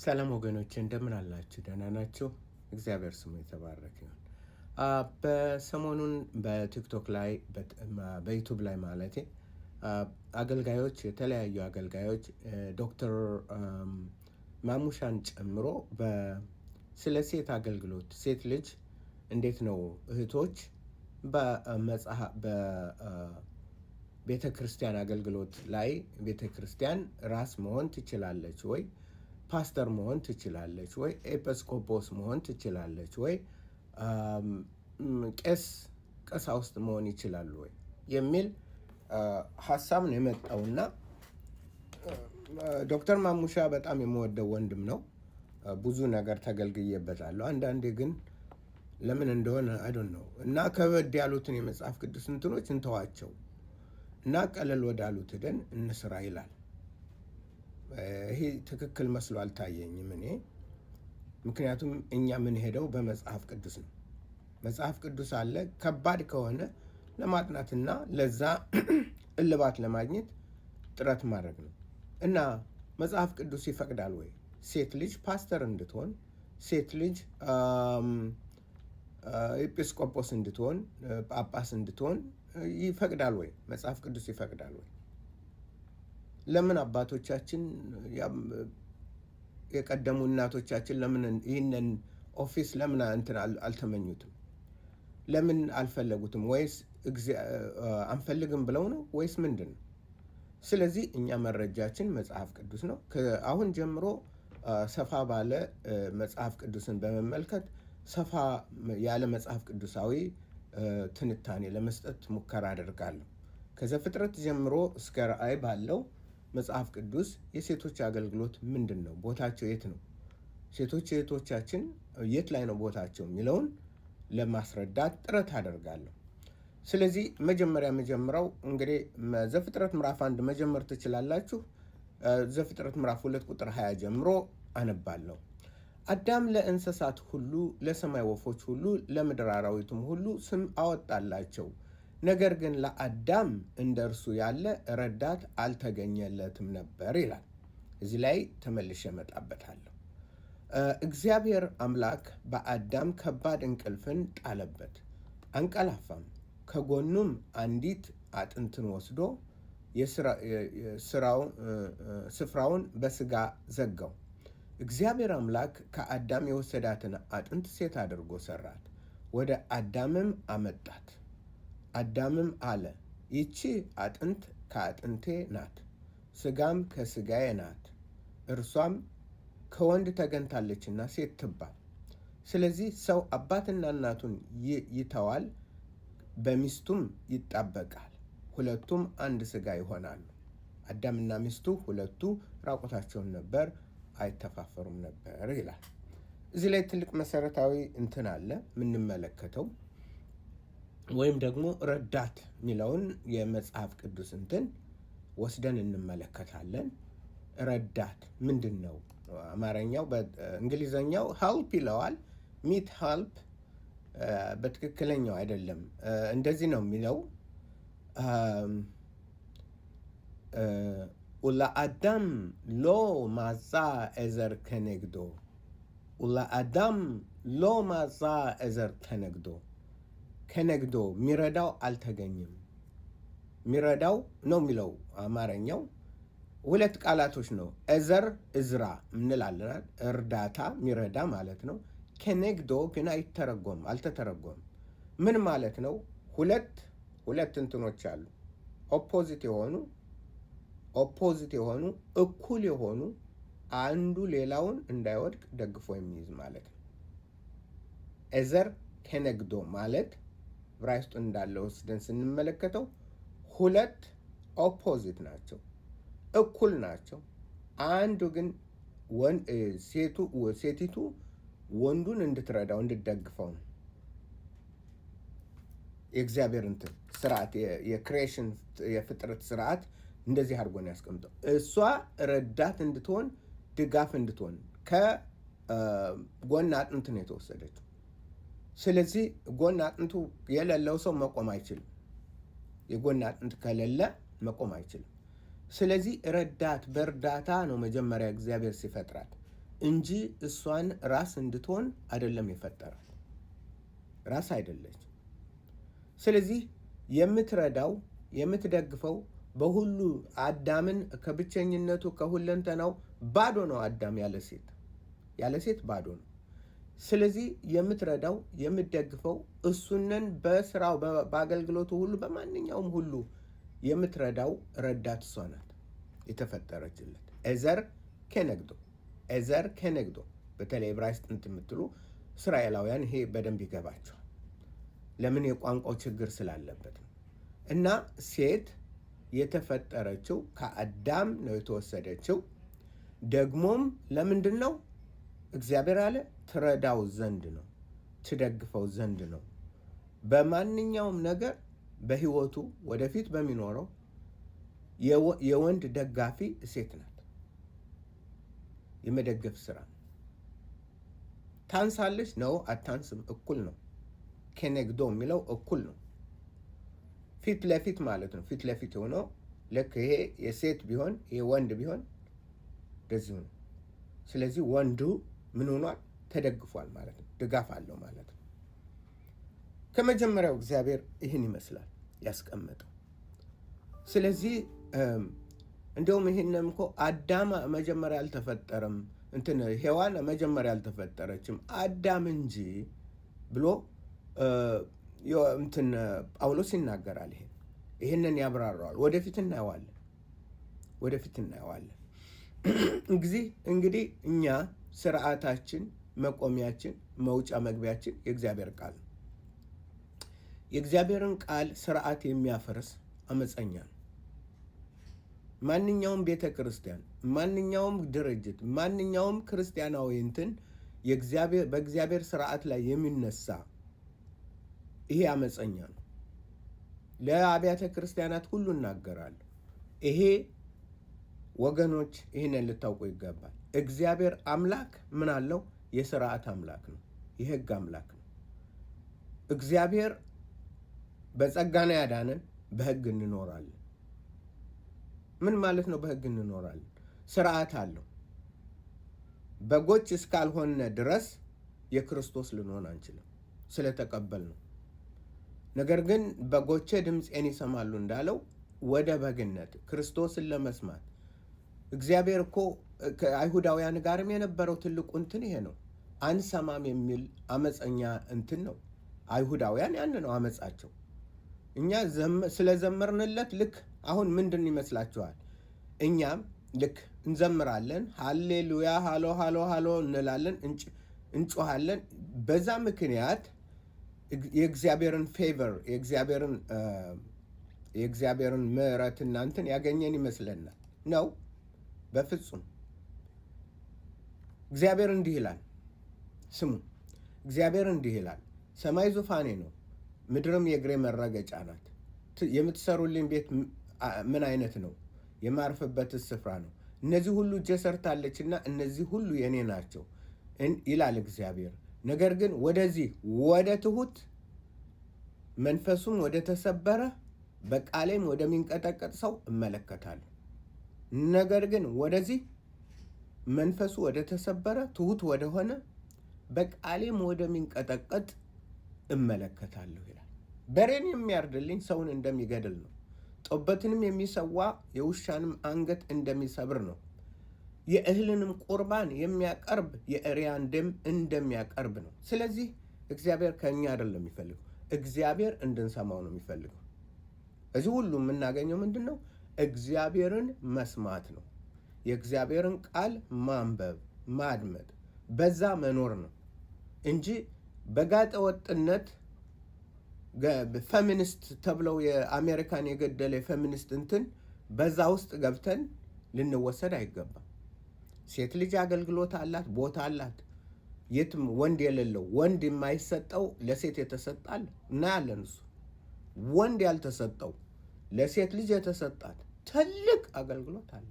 ሰላም ወገኖቼ እንደምን አላችሁ? ደህና ናችሁ? እግዚአብሔር ስሙ የተባረከ ይሁን። በሰሞኑን በቲክቶክ ላይ በዩቱብ ላይ ማለቴ አገልጋዮች የተለያዩ አገልጋዮች ዶክተር ማሙሻን ጨምሮ ስለ ሴት አገልግሎት ሴት ልጅ እንዴት ነው እህቶች በቤተ ክርስቲያን አገልግሎት ላይ ቤተ ክርስቲያን ራስ መሆን ትችላለች ወይ? ፓስተር መሆን ትችላለች ወይ? ኤጲስቆጶስ መሆን ትችላለች ወይ? ቀሳውስት መሆን ይችላሉ ወይ? የሚል ሀሳብ ነው የመጣውና ዶክተር ማሙሻ በጣም የምወደው ወንድም ነው። ብዙ ነገር ተገልግዬበታለሁ። አንዳንዴ ግን ለምን እንደሆነ አይዶንት ነው እና ከበድ ያሉትን የመጽሐፍ ቅዱስ እንትኖች እንተዋቸው እና ቀለል ወዳሉት ሄደን እንስራ ይላል። ይሄ ትክክል መስሎ አልታየኝም እኔ። ምክንያቱም እኛ ምን ሄደው በመጽሐፍ ቅዱስ ነው። መጽሐፍ ቅዱስ አለ። ከባድ ከሆነ ለማጥናትና ለዛ እልባት ለማግኘት ጥረት ማድረግ ነው እና መጽሐፍ ቅዱስ ይፈቅዳል ወይ ሴት ልጅ ፓስተር እንድትሆን፣ ሴት ልጅ ኤጲስቆጶስ እንድትሆን፣ ጳጳስ እንድትሆን ይፈቅዳል ወይ? መጽሐፍ ቅዱስ ይፈቅዳል ወይ? ለምን አባቶቻችን የቀደሙ እናቶቻችን ለምን ይህንን ኦፊስ ለምን እንትን አልተመኙትም? ለምን አልፈለጉትም? ወይስ አንፈልግም ብለው ነው ወይስ ምንድን ነው? ስለዚህ እኛ መረጃችን መጽሐፍ ቅዱስ ነው። አሁን ጀምሮ ሰፋ ባለ መጽሐፍ ቅዱስን በመመልከት ሰፋ ያለ መጽሐፍ ቅዱሳዊ ትንታኔ ለመስጠት ሙከራ አደርጋለሁ። ከዘፍጥረት ጀምሮ እስከ ራእይ ባለው መጽሐፍ ቅዱስ የሴቶች አገልግሎት ምንድን ነው? ቦታቸው የት ነው? ሴቶች እህቶቻችን የት ላይ ነው ቦታቸው የሚለውን ለማስረዳት ጥረት አደርጋለሁ። ስለዚህ መጀመሪያው እንግዲህ ዘፍጥረት ምዕራፍ 1 መጀመር ትችላላችሁ። ዘፍጥረት ምዕራፍ 2 ቁጥር 20 ጀምሮ አነባለሁ። አዳም ለእንስሳት ሁሉ፣ ለሰማይ ወፎች ሁሉ፣ ለምድር አራዊቱም ሁሉ ስም አወጣላቸው። ነገር ግን ለአዳም እንደ እርሱ ያለ ረዳት አልተገኘለትም ነበር ይላል። እዚህ ላይ ተመልሼ እመጣበታለሁ። እግዚአብሔር አምላክ በአዳም ከባድ እንቅልፍን ጣለበት፣ አንቀላፋም። ከጎኑም አንዲት አጥንትን ወስዶ ስፍራውን በስጋ ዘጋው። እግዚአብሔር አምላክ ከአዳም የወሰዳትን አጥንት ሴት አድርጎ ሰራት፣ ወደ አዳምም አመጣት። አዳምም አለ፣ ይቺ አጥንት ከአጥንቴ ናት፣ ስጋም ከስጋዬ ናት። እርሷም ከወንድ ተገኝታለችና ሴት ትባል። ስለዚህ ሰው አባትና እናቱን ይተዋል፣ በሚስቱም ይጣበቃል፣ ሁለቱም አንድ ስጋ ይሆናሉ። አዳምና ሚስቱ ሁለቱ ራቁታቸውን ነበር፣ አይተፋፈሩም ነበር ይላል። እዚህ ላይ ትልቅ መሰረታዊ እንትን አለ የምንመለከተው፣ ወይም ደግሞ ረዳት የሚለውን የመጽሐፍ ቅዱስ እንትን ወስደን እንመለከታለን። ረዳት ምንድን ነው? አማርኛው በእንግሊዘኛው ሄልፕ ይለዋል። ሚት ሄልፕ በትክክለኛው አይደለም። እንደዚህ ነው የሚለው ኡለአዳም ሎ ማዛ ኤዘር ከነግዶ፣ ኡለአዳም ሎ ማዛ ኤዘር ከነግዶ። ከነግዶ ሚረዳው አልተገኘም። ሚረዳው ነው የሚለው አማርኛው። ሁለት ቃላቶች ነው። ኤዘር እዝራ እንላለን፣ እርዳታ ሚረዳ ማለት ነው። ከነግዶ ግን አልተተረጎም። ምን ማለት ነው? ሁለት እንትኖች አሉ። ኦፖዚት የሆኑ እኩል የሆኑ አንዱ ሌላውን እንዳይወድቅ ደግፎ የሚይዝ ማለት ነው። ኤዘር ከነግዶ ማለት ዕብራይስጡ እንዳለ ወስደን ስንመለከተው ሁለት ኦፖዚት ናቸው፣ እኩል ናቸው። አንዱ ግን ሴቲቱ ወንዱን እንድትረዳው እንድትደግፈው ነው። የእግዚአብሔር እንትን ስርዓት፣ የክሬሽን የፍጥረት ስርዓት እንደዚህ አድርጎ ነው ያስቀምጠው። እሷ ረዳት እንድትሆን ድጋፍ እንድትሆን ከጎን አጥንት ነው የተወሰደችው። ስለዚህ ጎን አጥንቱ የሌለው ሰው መቆም አይችልም። የጎን አጥንት ከሌለ መቆም አይችልም። ስለዚህ ረዳት በእርዳታ ነው መጀመሪያ እግዚአብሔር ሲፈጥራት። እንጂ እሷን ራስ እንድትሆን አይደለም የፈጠራት። ራስ አይደለች። ስለዚህ የምትረዳው የምትደግፈው በሁሉ አዳምን ከብቸኝነቱ ከሁለንተናው ባዶ ነው። አዳም ያለ ሴት ባዶ ነው። ስለዚህ የምትረዳው የምትደግፈው እሱነን በስራው በአገልግሎቱ ሁሉ በማንኛውም ሁሉ የምትረዳው ረዳት እሷ ናት የተፈጠረችለት። ኤዘር ከነግዶ በተለይ ዕብራይስጥ ጥንት የምትሉ እስራኤላውያን ይሄ በደንብ ይገባቸዋል። ለምን? የቋንቋው ችግር ስላለበት ነው። እና ሴት የተፈጠረችው ከአዳም ነው የተወሰደችው። ደግሞም ለምንድን ነው? እግዚአብሔር አለ ትረዳው ዘንድ ነው፣ ትደግፈው ዘንድ ነው። በማንኛውም ነገር በህይወቱ ወደፊት በሚኖረው የወንድ ደጋፊ ሴት ናት። የመደገፍ ስራ ታንሳለች ነው? አታንስም። እኩል ነው። ከነግዶ የሚለው እኩል ነው። ፊት ለፊት ማለት ነው። ፊት ለፊት የሆነው ልክ ይሄ የሴት ቢሆን ይሄ ወንድ ቢሆን እንደዚሁ ነው። ስለዚህ ወንዱ ምን ሆኗል? ተደግፏል ማለት ነው። ድጋፍ አለው ማለት ነው። ከመጀመሪያው እግዚአብሔር ይህን ይመስላል ያስቀመጠው። ስለዚህ እንዲሁም ይህንም እኮ አዳም መጀመሪያ አልተፈጠረም፣ ሔዋን መጀመሪያ አልተፈጠረችም አዳም እንጂ ብሎ ጳውሎስ ይናገራል። ይህንን ያብራራዋል። ወደፊት እናየዋለን። እንግዲህ እኛ ስርዓታችን፣ መቆሚያችን፣ መውጫ መግቢያችን የእግዚአብሔር ቃል ነው። የእግዚአብሔርን ቃል ስርዓት የሚያፈርስ አመፀኛ ነው። ማንኛውም ቤተ ክርስቲያን፣ ማንኛውም ድርጅት፣ ማንኛውም ክርስቲያናዊ በእግዚአብሔር ስርዓት ላይ የሚነሳ ይሄ አመፀኛ ነው። ለአብያተ ክርስቲያናት ሁሉ እናገራለሁ። ይሄ ወገኖች ይህንን ልታውቁ ይገባል። እግዚአብሔር አምላክ ምን አለው? የስርዓት አምላክ ነው። የህግ አምላክ ነው። እግዚአብሔር በጸጋ ነው ያዳነን። በህግ እንኖራለን። ምን ማለት ነው? በህግ እንኖራለን። ስርዓት አለው። በጎች እስካልሆነ ድረስ የክርስቶስ ልንሆን አንችልም ስለተቀበል ነው። ነገር ግን በጎቼ ድምፄን ይሰማሉ እንዳለው ወደ በግነት ክርስቶስን ለመስማት እግዚአብሔር እኮ ከአይሁዳውያን ጋርም የነበረው ትልቁ ይሄ ነው። አንሰማም የሚል አመፀኛ ነው። አይሁዳውያን ያን ነው አመፃቸው። እኛ ስለዘመርንለት ልክ አሁን ምንድን ይመስላችኋል? እኛም ልክ እንዘምራለን፣ ሃሌሉያ፣ ሃሎ ሃሎ ሃሎ እንላለን፣ እንጮሃለን። በዛ ምክንያት የእግዚአብሔርን ፌቨር የእግዚአብሔርን ምሕረት እናንተን ያገኘን ይመስለናል ነው። በፍጹም እግዚአብሔር እንዲህ ይላል። ስሙ፣ እግዚአብሔር እንዲህ ይላል፣ ሰማይ ዙፋኔ ነው፣ ምድርም የእግሬ መረገጫ ናት። የምትሰሩልኝ ቤት ምን አይነት ነው? የማርፍበት ስፍራ ነው። እነዚህ ሁሉ እጄ ሰርታለችና እነዚህ ሁሉ የኔ ናቸው ይላል እግዚአብሔር። ነገር ግን ወደ ትሁት መንፈሱም ወደ ተሰበረ በቃሌም ወደሚንቀጠቀጥ ሰው እመለከታለሁ። ነገር ግን መንፈሱ ወደ ተሰበረ ትሁት ወደሆነ በቃሌም ወደሚንቀጠቀጥ እመለከታለሁ ይላል። በሬን የሚያርድልኝ ሰውን እንደሚገድል ነው። ጠቦትንም የሚሰዋ የውሻንም አንገት እንደሚሰብር ነው። የእህልንም ቁርባን የሚያቀርብ የእሪያን ደም እንደሚያቀርብ ነው። ስለዚህ እግዚአብሔር ከእኛ አይደለም የሚፈልገው፣ እግዚአብሔር እንድንሰማው ነው የሚፈልገው። እዚህ ሁሉ የምናገኘው ምንድን ነው? እግዚአብሔርን መስማት ነው። የእግዚአብሔርን ቃል ማንበብ፣ ማድመጥ፣ በዛ መኖር ነው እንጂ በጋጠ ወጥነት ፌሚኒስት ተብለው የአሜሪካን የገደለ የፌሚኒስት በዛ ውስጥ ገብተን ልንወሰድ አይገባም። ሴት ልጅ አገልግሎት አላት፣ ቦታ አላት። የትም ወንድ የሌለው ወንድ የማይሰጠው ለሴት የተሰጣል እናያለን። እሱ ወንድ ያልተሰጠው ለሴት ልጅ የተሰጣት ትልቅ አገልግሎት አለ።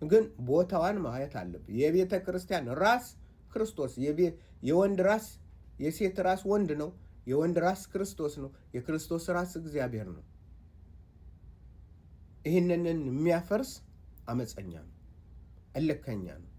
ግን ቦታዋን ማየት አለብን። የቤተ ክርስቲያን ራስ ክርስቶስ፣ የወንድ ራስ የሴት ራስ ወንድ ነው። የወንድ ራስ ክርስቶስ ነው። የክርስቶስ ራስ እግዚአብሔር ነው። ይህንን የሚያፈርስ አመፀኛ ነው፣ እልከኛ ነው።